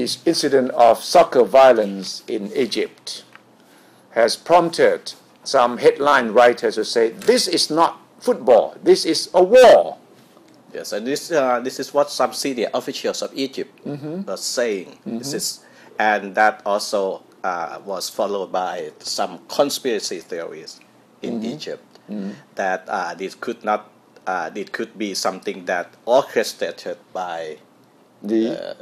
this incident of soccer violence in Egypt has prompted some headline writers to say, this is not football, this is a war. Yes, and this is what some senior officials of Egypt were saying. And that also was followed by some conspiracy theories in Egypt that this could be something that orchestrated by the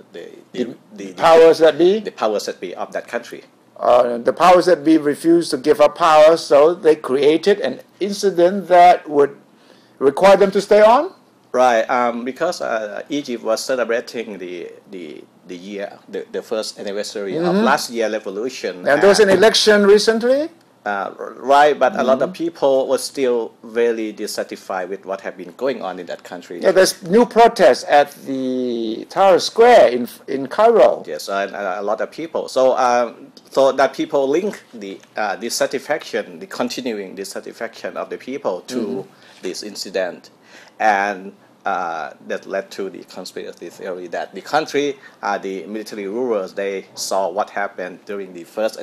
powers that be? The powers that be of that country. The powers that be refused to give up power, so they created an incident that would require them to stay on? Right, because Egypt was celebrating the first anniversary of last year's revolution. And there was an election recently? Right, but a lot of people were still very dissatisfied with what had been going on in that country. Yeah, there's new protests at the Tahrir Square in Cairo. Yes, and a lot of people. So that people link the dissatisfaction, the continuing dissatisfaction of the people to this incident, and that led to the conspiracy theory that the country, the military rulers, they saw what happened during the first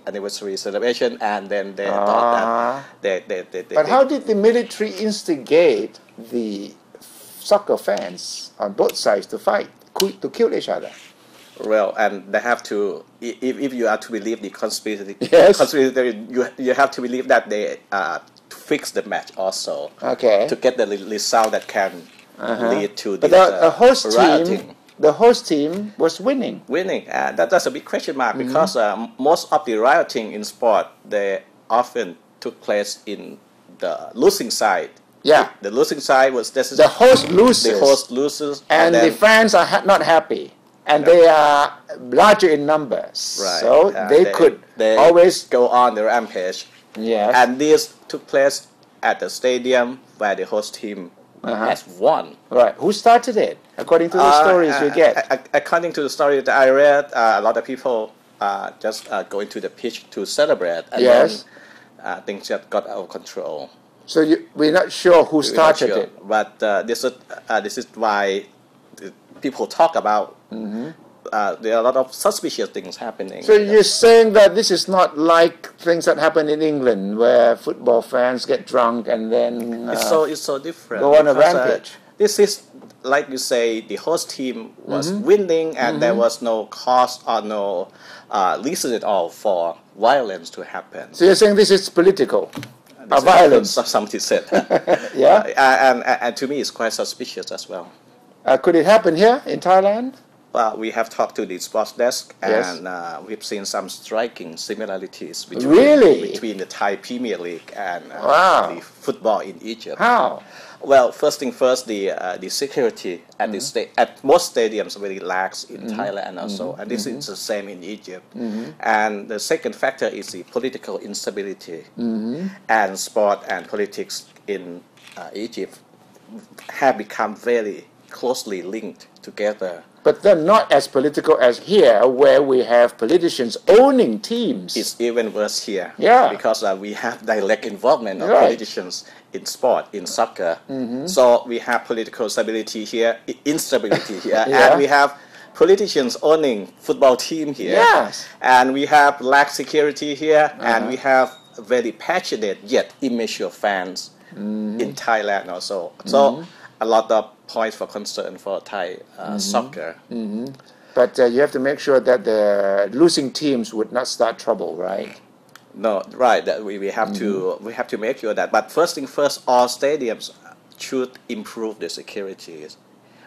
anniversary celebration, and then they thought that But how did the military instigate the soccer fans on both sides to fight, to kill each other? Well, and they have to, if you are to believe the conspiracy theory, you have to believe that they fix the match also, to get the result that can lead to this rioting. The host team was winning. That's a big question mark, because most of the rioting in sport, they often took place in the losing side. Yeah, the losing side was the host loses. The host loses, and the fans are not happy, and they are larger in numbers. Right. So they could always go on the rampage. Yes. And this took place at the stadium where the host team has won. Right. Who started it? According to the stories you get. According to the story that I read, a lot of people just going to the pitch to celebrate, and then things just got out of control. So we're not sure who started it. But this is why people talk about. There are a lot of suspicious things happening. So you're saying that this is not like things that happen in England, where football fans get drunk and then it's so different. Go on a rampage. This is, like you say, the host team was winning, and there was no cause or no reason at all for violence to happen. So you're saying this is political, violence? Somebody said. And to me, it's quite suspicious as well. Could it happen here in Thailand? Well, we have talked to the sports desk, and we've seen some striking similarities between the Thai Premier League and the football in Egypt. How? Well, first thing first, the security at at most stadiums very lax in Thailand also, and this is the same in Egypt. And the second factor is the political instability, and sport and politics in Egypt have become very closely linked together. But they're not as political as here, where we have politicians owning teams. It's even worse here. Yeah. Because we have direct involvement of politicians in sport, in soccer. So we have political stability here, instability here, and we have politicians owning football team here. Yes. And we have lax security here, and we have very passionate yet immature fans in Thailand also. So a lot of points for concern for Thai soccer. But you have to make sure that the losing teams would not start trouble, right? No, right. That we have to make sure that. But first thing first, all stadiums should improve the security,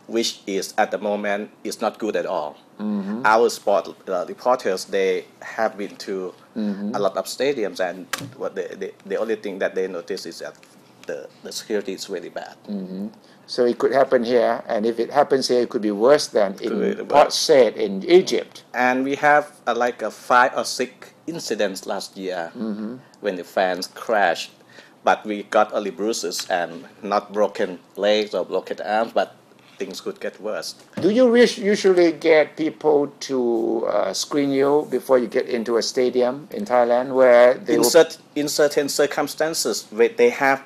which is at the moment is not good at all. Our sport reporters, they have been to a lot of stadiums, and what the only thing that they notice is that the security is really bad. So it could happen here, and if it happens here, it could be worse than in Port Said in Egypt. And we have like 5 or 6 incidents last year when the fans crashed, but we got only bruises and not broken legs or broken arms, but things could get worse. Do you usually get people to screen you before you get into a stadium in Thailand, where they in certain circumstances, where they have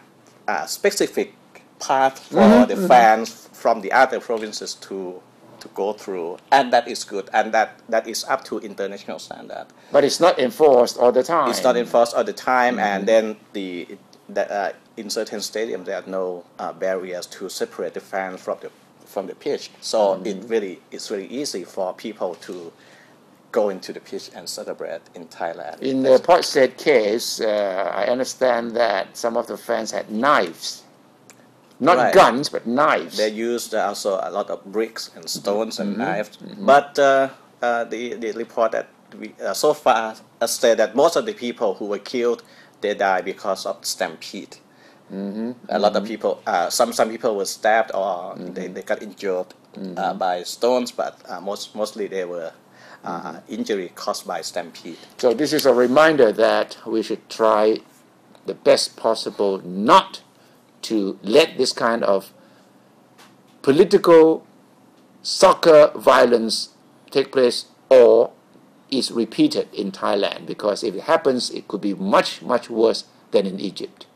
a specific path for the fans from the other provinces to to go through, and that is good, and that is up to international standard. But it's not enforced all the time. It's not enforced all the time, and then in certain stadiums there are no barriers to separate the fans from the pitch. So it's really easy for people to go into the pitch and celebrate in Thailand. In the Port Said case, I understand that some of the fans had knives. Not Right. guns, but knives. They used also a lot of bricks and stones and knives. But the report that we so far said that most of the people who were killed, they died because of stampede. A lot of people, some people were stabbed or they got injured by stones, but mostly they were injury caused by stampede. So this is a reminder that we should try the best possible not to let this kind of political soccer violence take place or is repeated in Thailand, because if it happens, it could be much, much worse than in Egypt.